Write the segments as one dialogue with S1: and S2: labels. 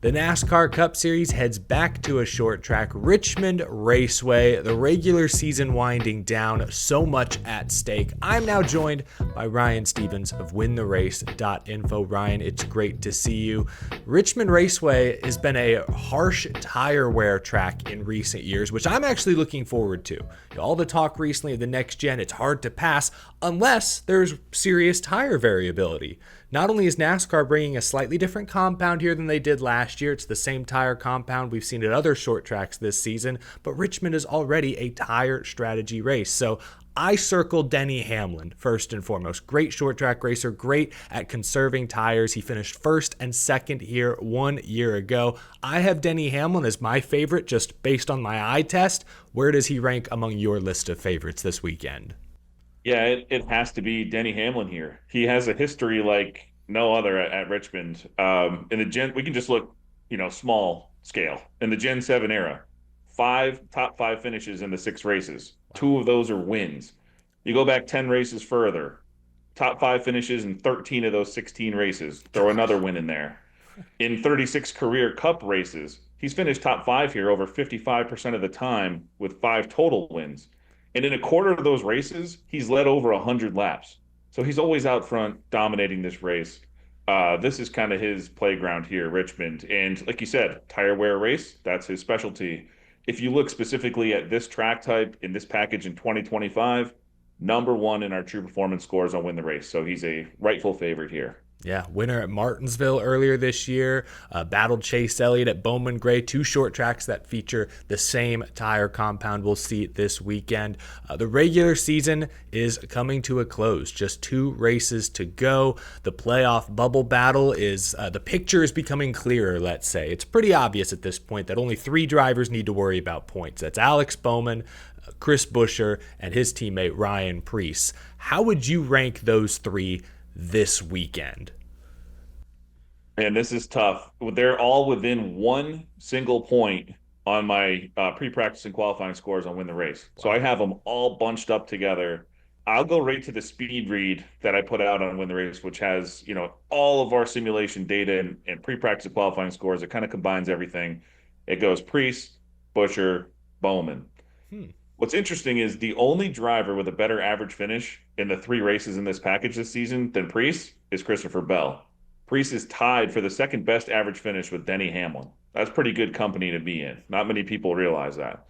S1: The NASCAR Cup Series heads back to a short track, Richmond Raceway. The regular season winding down, so much at stake. I'm now joined by Ryan Stevens of wintherace.info. Ryan, it's great to see you. Richmond Raceway has been a harsh tire wear track in recent years, which I'm actually looking forward to. All the talk recently of the next gen, it's hard to pass unless there's serious tire variability. Not only is NASCAR bringing a slightly different compound here than they did last year, it's the same tire compound we've seen at other short tracks this season, but Richmond is already a tire strategy race. So I circled Denny Hamlin first and foremost. Great short track racer, great at conserving tires. He finished first and second here 1 year ago. I have Denny Hamlin as my favorite just based on my eye test. Where does he rank among your list of favorites this weekend?
S2: Yeah, it has to be Denny Hamlin here. He has a history like no other at Richmond. In the Gen, we can just look, small scale. In the Gen 7 era, top five finishes in the 6 races. 2 of those are wins. You go back 10 races further, top 5 finishes in 13 of those 16 races. Throw another win in there. In 36 career Cup races, he's finished top 5 here over 55% of the time with 5 total wins. And in a quarter of those races, he's led over 100 laps. So he's always out front dominating this race. This is kind of his playground here, Richmond. And like you said, tire wear race, that's his specialty. If you look specifically at this track type in this package in 2025, number 1 in our true performance scores on Win the Race. So he's a rightful favorite here.
S1: Yeah, winner at Martinsville earlier this year, battled Chase Elliott at Bowman Gray, 2 short tracks that feature the same tire compound we'll see this weekend. The regular season is coming to a close, just 2 races to go. The playoff bubble battle is, the picture is becoming clearer, let's say. It's pretty obvious at this point that only 3 drivers need to worry about points. That's Alex Bowman, Chris Buescher, and his teammate Ryan Preece. How would you rank those 3 this weekend?
S2: And this is tough. They're all within 1 single point on my pre-practice and qualifying scores on Win the Race. So I have them all bunched up together. I'll go right to the speed read that I put out on Win the Race, which has, all of our simulation data and pre-practice and qualifying scores. It kind of combines everything. It goes Preece, Buescher, Bowman. What's interesting is the only driver with a better average finish in the 3 races in this package this season than Preece is Christopher Bell. Preece is tied for the second best average finish with Denny Hamlin. That's pretty good company to be in. Not many people realize that.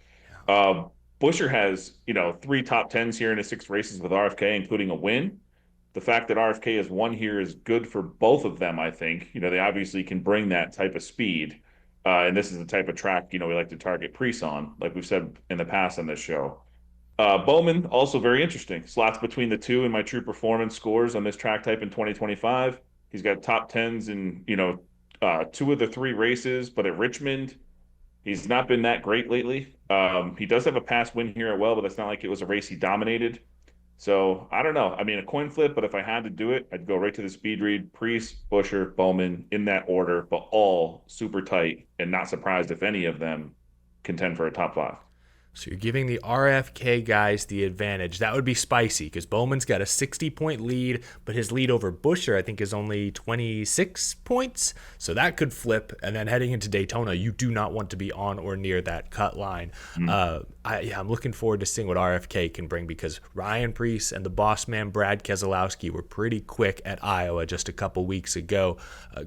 S2: Buescher has, 3 top 10s here in his 6 races with RFK, including a win. The fact that RFK has won here is good for both of them, I think. They obviously can bring that type of speed. And this is the type of track, we like to target Preece on, like we've said in the past on this show. Bowman, also very interesting. Slots between the 2 in my true performance scores on this track type in 2025. He's got top 10s in, 2 of the 3 races, but at Richmond, he's not been that great lately. He does have a past win here at well, but it's not like it was a race he dominated. So I don't know. I mean, a coin flip, but if I had to do it, I'd go right to the speed read, Preece, Buescher, Bowman in that order, but all super tight and not surprised if any of them contend for a top 5.
S1: So you're giving the RFK guys the advantage. That would be spicy because Bowman's got a 60-point lead, but his lead over Buescher, I think, is only 26 points. So that could flip. And then heading into Daytona, you do not want to be on or near that cut line. I'm looking forward to seeing what RFK can bring because Ryan Preece and the boss man Brad Keselowski were pretty quick at Iowa just a couple weeks ago.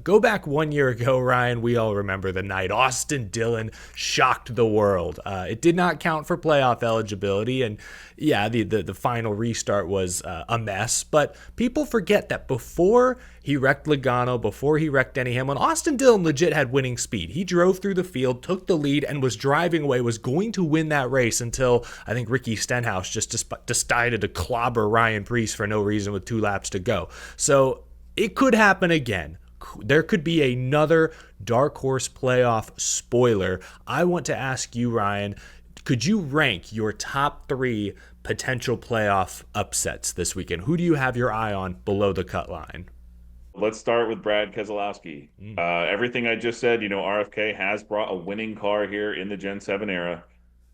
S1: Go back 1 year ago, Ryan, we all remember the night Austin Dillon shocked the world. It did not count for playoff eligibility, and yeah, the final restart was a mess, but people forget that before he wrecked Logano, before he wrecked Denny Hamlin, Austin Dillon legit had winning speed. He drove through the field, took the lead, and was driving away, was going to win that race until I think Ricky Stenhouse just decided to clobber Ryan Preece for no reason with 2 laps to go. So it could happen again. There could be another dark horse playoff spoiler. I want to ask you, Ryan, could you rank your top 3 potential playoff upsets this weekend? Who do you have your eye on below the cut line?
S2: Let's start with Brad Keselowski. Everything I just said, RFK has brought a winning car here in the Gen 7 era.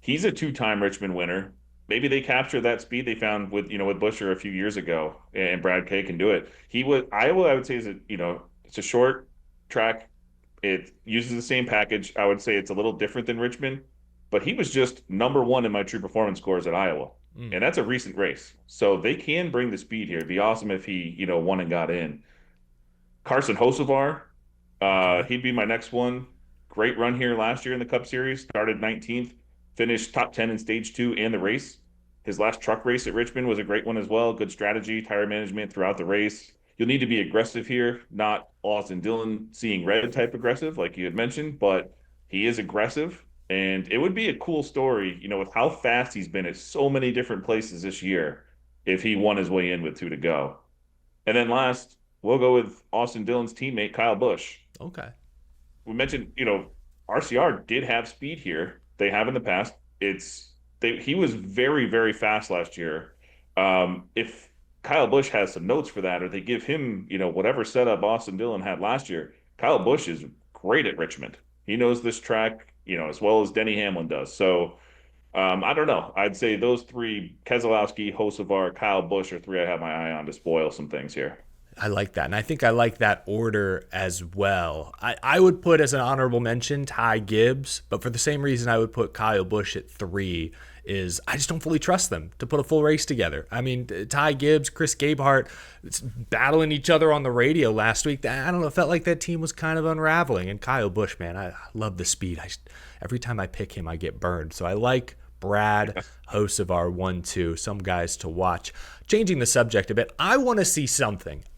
S2: He's a 2-time Richmond winner. Maybe they capture that speed they found with Buescher a few years ago, and Brad K can do it. Iowa, I would say, it's a short track It uses the same package. I would say it's a little different than Richmond, but he was just number one in my true performance scores at Iowa.
S1: Mm.
S2: And that's a recent race. So they can bring the speed here. It'd be awesome if he, won and got in. Carson Hocevar,
S1: Okay.
S2: he'd be my next one. Great run here last year in the Cup Series. Started 19th, finished top 10 in stage two and the race. His last truck race at Richmond was a great one as well. Good strategy, tire management throughout the race. You'll need to be aggressive here, not Austin Dillon seeing red type aggressive, like you had mentioned, but he is aggressive. And it would be a cool story, with how fast he's been at so many different places this year if he won his way in with two to go. And then last, we'll go with Austin Dillon's teammate, Kyle Busch.
S1: Okay.
S2: We mentioned, RCR did have speed here. They have in the past. He was very, very fast last year. If Kyle Busch has some notes for that, or they give him, whatever setup Austin Dillon had last year, Kyle Busch is great at Richmond. He knows this track, as well as Denny Hamlin does. So I don't know. I'd say those three, Keselowski, Hocevar, Kyle Busch, are three I have my eye on to spoil some things here.
S1: I like that. And I think I like that order as well. I would put as an honorable mention Ty Gibbs, but for the same reason I would put Kyle Busch at 3 is I just don't fully trust them to put a full race together. I mean, Ty Gibbs, Chris Gabehart battling each other on the radio last week. I don't know, it felt like that team was kind of unraveling. And Kyle Busch, man, I love the speed. Every time I pick him, I get burned. So I like Brad Hocevar 1-2, some guys to watch. Changing the subject a bit, I want to see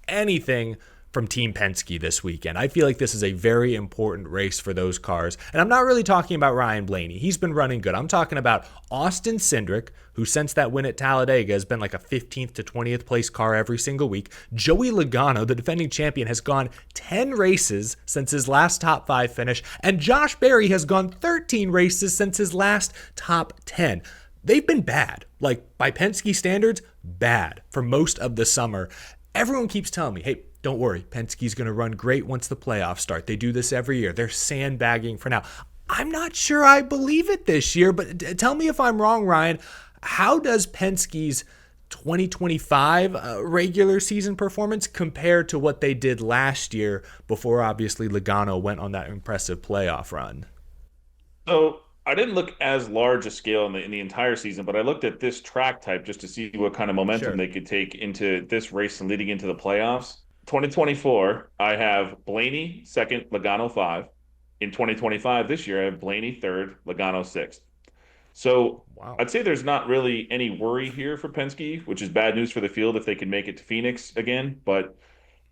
S1: anything from Team Penske this weekend. I feel like this is a very important race for those cars. And I'm not really talking about Ryan Blaney. He's been running good. I'm talking about Austin Cindric, who since that win at Talladega has been like a 15th to 20th place car every single week. Joey Logano, the defending champion, has gone 10 races since his last top 5 finish. And Josh Berry has gone 13 races since his last top 10. They've been bad. Like, by Penske standards, bad for most of the summer. Everyone keeps telling me, hey, don't worry, Penske's going to run great once the playoffs start. They do this every year. They're sandbagging for now. I'm not sure I believe it this year, but tell me if I'm wrong, Ryan. How does Penske's 2025 regular season performance compare to what they did last year before obviously Logano went on that impressive playoff run?
S2: So I didn't look as large a scale in the entire season, but I looked at this track type just to see what kind of momentum
S1: Sure.
S2: they could take into this race and leading into the playoffs. 2024, I have Blaney second, Logano 5. In 2025, this year, I have Blaney third, Logano sixth. So
S1: Wow.
S2: I'd say there's not really any worry here for Penske, which is bad news for the field if they can make it to Phoenix again. But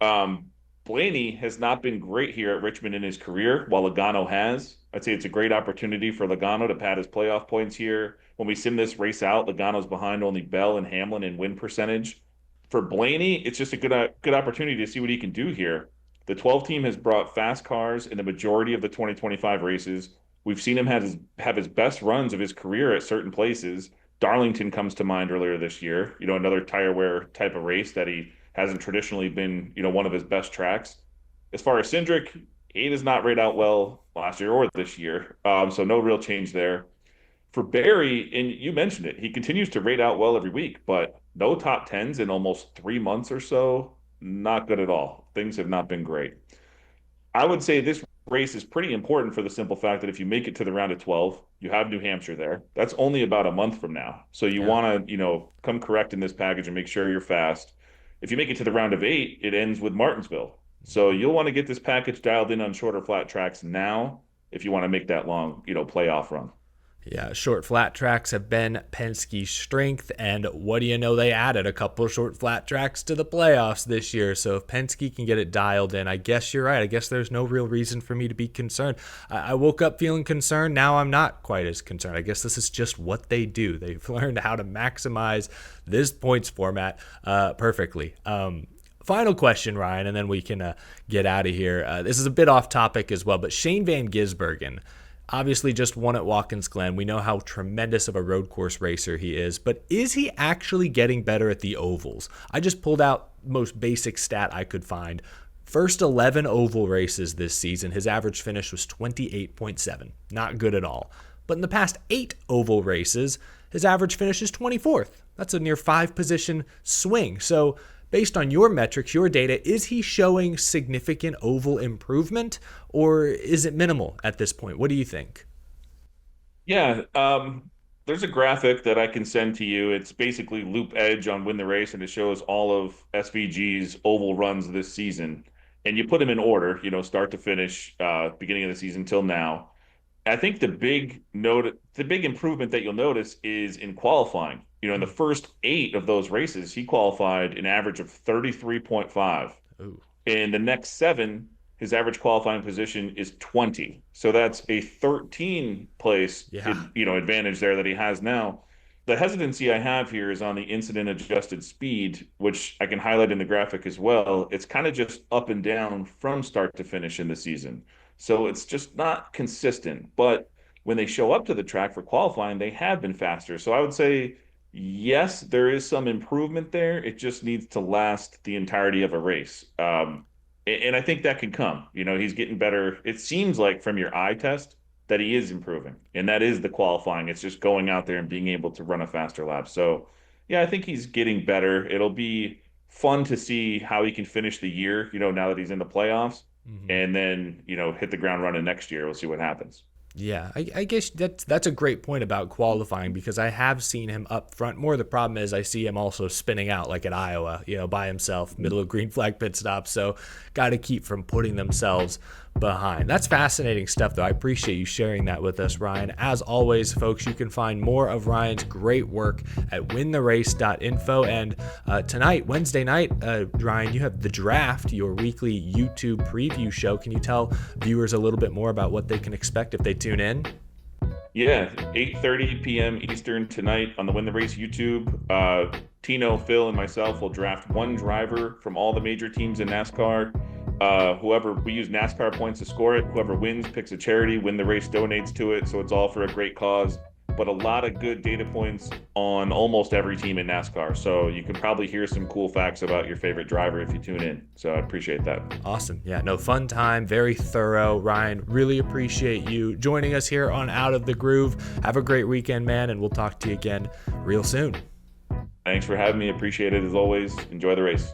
S2: um, Blaney has not been great here at Richmond in his career, while Logano has. I'd say it's a great opportunity for Logano to pad his playoff points here. When we sim this race out, Logano's behind only Bell and Hamlin in win percentage. For Blaney, it's just a good opportunity to see what he can do here. The 12 team has brought fast cars in the majority of the 2025 races. We've seen him have his best runs of his career at certain places. Darlington comes to mind earlier this year, another tire wear type of race that he hasn't traditionally been, one of his best tracks. As far as Cindric, he does not rate out well last year or this year, so no real change there. For Barry, and you mentioned it, he continues to rate out well every week, but no top tens in almost 3 months or so. Not good at all. Things have not been great. I would say this race is pretty important for the simple fact that if you make it to the round of 12, you have New Hampshire there. That's only about a month from now. So you
S1: Yeah.
S2: want to, come correct in this package and make sure you're fast. If you make it to the round of 8, it ends with Martinsville. So you'll want to get this package dialed in on shorter flat tracks now if you want to make that long, playoff run.
S1: Yeah, short flat tracks have been Penske's strength, and what do you know? They added a couple of short flat tracks to the playoffs this year. So if Penske can get it dialed in, I guess you're right. I guess there's no real reason for me to be concerned. I woke up feeling concerned. Now I'm not quite as concerned. I guess this is just what they do. They've learned how to maximize this points format perfectly. Final question, Ryan, and then we can get out of here. This is a bit off topic as well, but Shane Van Gisbergen obviously just won at Watkins Glen. We know how tremendous of a road course racer he is, but is he actually getting better at the ovals? I just pulled out the most basic stat I could find. First 11 oval races this season, his average finish was 28.7. Not good at all. But in the past 8 oval races, his average finish is 24th. That's a near 5 position swing. So based on your metrics, your data, is he showing significant oval improvement, or is it minimal at this point? What do you think?
S2: Yeah, there's a graphic that I can send to you. It's basically loop edge on Win the Race, and it shows all of SVG's oval runs this season. And you put them in order, start to finish, beginning of the season till now. I think the big improvement that you'll notice is in qualifying. In the first 8 of those races, he qualified an average of 33.5.
S1: Ooh,
S2: In the next 7, his average qualifying position is 20. So that's a 13 place,
S1: yeah.
S2: advantage there that he has now. The hesitancy I have here is on the incident adjusted speed, which I can highlight in the graphic as well. It's kind of just up and down from start to finish in the season. So it's just not consistent. But when they show up to the track for qualifying, they have been faster. So I would say, yes, there is some improvement there. It just needs to last the entirety of a race. And I think that can come. He's getting better. It seems like from your eye test that he is improving, and that is the qualifying. It's just going out there and being able to run a faster lap. So, yeah, I think he's getting better. It'll be fun to see how he can finish the year, now that he's in the playoffs, and then, hit the ground running next year. We'll see what happens.
S1: Yeah, I guess that's a great point about qualifying, because I have seen him up front more. The problem is I see him also spinning out like at Iowa, by himself, middle of green flag pit stop. So got to keep from putting themselves behind. That's fascinating stuff, though. I appreciate you sharing that with us, Ryan. As always, folks, you can find more of Ryan's great work at wintherace.info. And tonight, Wednesday night, Ryan, you have The Draft, your weekly YouTube preview show. Can you tell viewers a little bit more about what they can expect if they tune in?
S2: Yeah, 8:30 p.m. Eastern tonight on the Win the Race YouTube. Tino, Phil, and myself will draft one driver from all the major teams in NASCAR. Whoever, we use NASCAR points to score it. Whoever wins picks a charity. Win the Race donates to it, so it's all for a great cause. But a lot of good data points on almost every team in NASCAR. So you can probably hear some cool facts about your favorite driver if you tune in. So I appreciate that.
S1: Awesome. Yeah, no, fun time, very thorough. Ryan, really appreciate you joining us here on Out of the Groove. Have a great weekend, man, and we'll talk to you again real soon.
S2: Thanks for having me. Appreciate it as always. Enjoy the race.